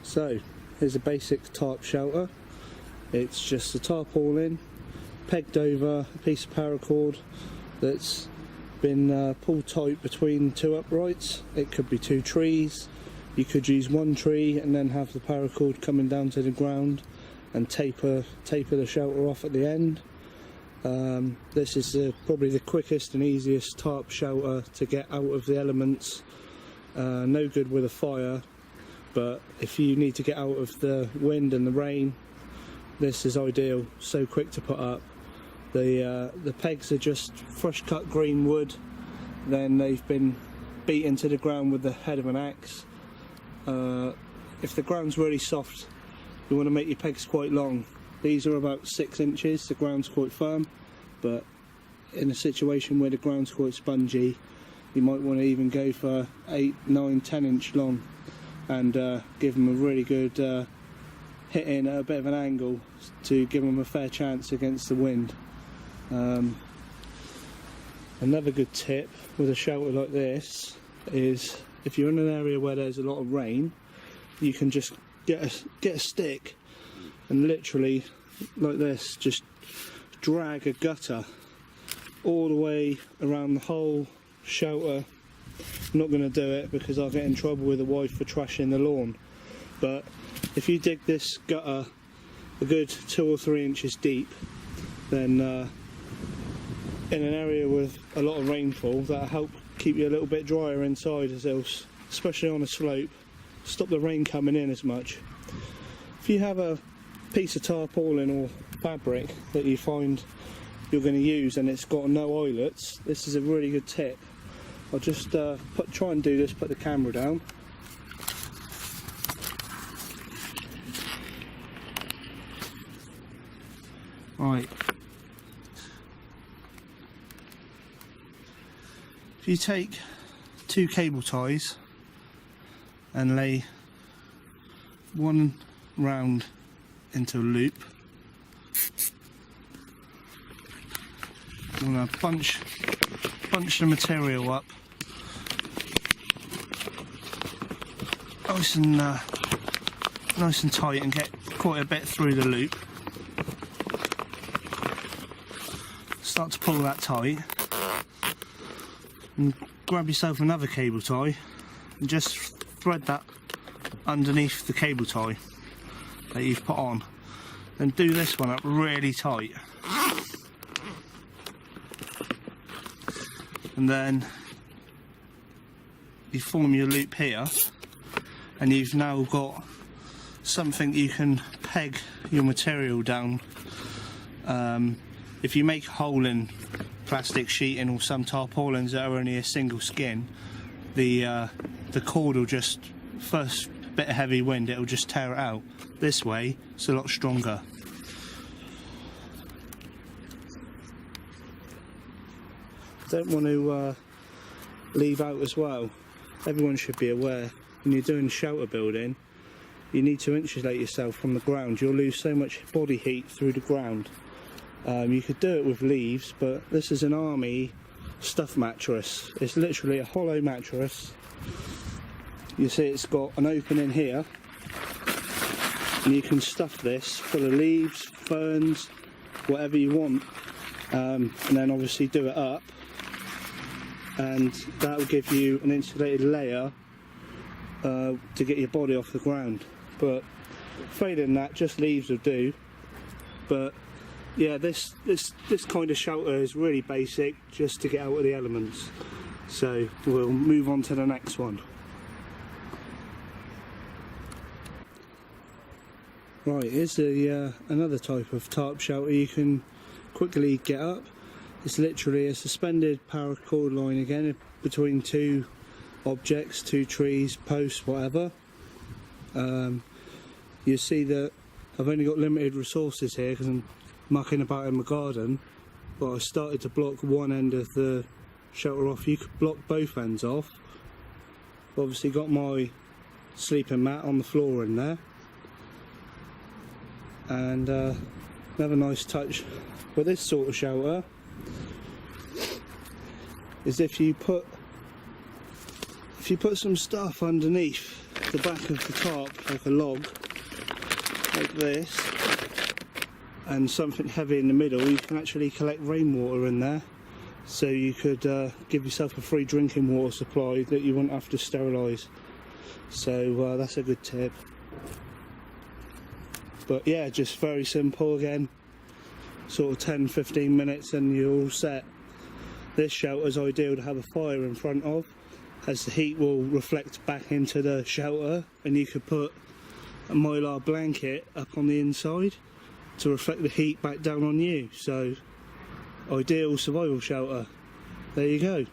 So here's a basic tarp shelter. It's just a tarpaulin pegged over a piece of paracord that's been pulled tight between two uprights. It could be two trees. You could use one tree and then have the paracord coming down to the ground and taper the shelter off at the end. This is probably the quickest and easiest tarp shelter to get out of the elements. No good with a fire, but if you need to get out of the wind and the rain, this is ideal. So quick to put up. The pegs are just fresh cut green wood, then they've been beaten to the ground with the head of an axe. If the ground's really soft, you want to make your pegs quite long. These are about 6 inches, the ground's quite firm, but in a situation where the ground's quite spongy, you might want to even go for 8, 9, 10 inch long and give them a really good hit in at a bit of an angle to give them a fair chance against the wind. Another good tip with a shelter like this is if you're in an area where there's a lot of rain, you can just get a stick and literally like this just drag a gutter all the way around the whole shelter. I'm not going to do it because I'll get in trouble with the wife for trashing the lawn, but if you dig this gutter a good 2 or 3 inches deep, then in an area with a lot of rainfall, that'll help keep you a little bit drier inside, as else, especially on a slope, stop the rain coming in as much. If you have a piece of tarpaulin or fabric that you find you're going to use and it's got no eyelets, this is a really good tip. I'll just try and do this, put the camera down. Right. If you take 2 cable ties and lay one round into a loop, you want to bunch the material up nice and tight and get quite a bit through the loop. Start to pull that tight and grab yourself another cable tie and just thread that underneath the cable tie that you've put on. Then do this one up really tight, and then you form your loop here, and you've now got something you can peg your material down. If you make a hole in plastic sheeting or some tarpaulins that are only a single skin, the cord will just, first bit of heavy wind, it'll just tear it out. This way it's a lot stronger. Don't want to leave out as well, everyone should be aware when you're doing shelter building, you need to insulate yourself from the ground. You'll lose so much body heat through the ground. You could do it with leaves, but this is an army stuff mattress. It's literally a hollow mattress. You see it's got an opening here, and you can stuff this full of leaves, ferns, whatever you want, and then obviously do it up, and that will give you an insulated layer to get your body off the ground. But failing that, just leaves will do. But yeah, this kind of shelter is really basic, just to get out of the elements. So we'll move on to the next one. Right, here's another type of tarp shelter you can quickly get up. It's literally a suspended paracord line again between 2 objects, 2 trees, posts, whatever. You see that I've only got limited resources here because I'm mucking about in my garden, but I started to block one end of the shelter off. You could block both ends off. Obviously got my sleeping mat on the floor in there, and another nice touch with this sort of shelter is if you put if you put some stuff underneath the back of the tarp, like a log, like this, and something heavy in the middle, you can actually collect rainwater in there. So you could give yourself a free drinking water supply that you won't have to sterilise. So that's a good tip. But yeah, just very simple again. Sort of 10-15 minutes and you're all set. This shelter is ideal to have a fire in front of, as the heat will reflect back into the shelter, and you could put a mylar blanket up on the inside to reflect the heat back down on you. So ideal survival shelter. There you go.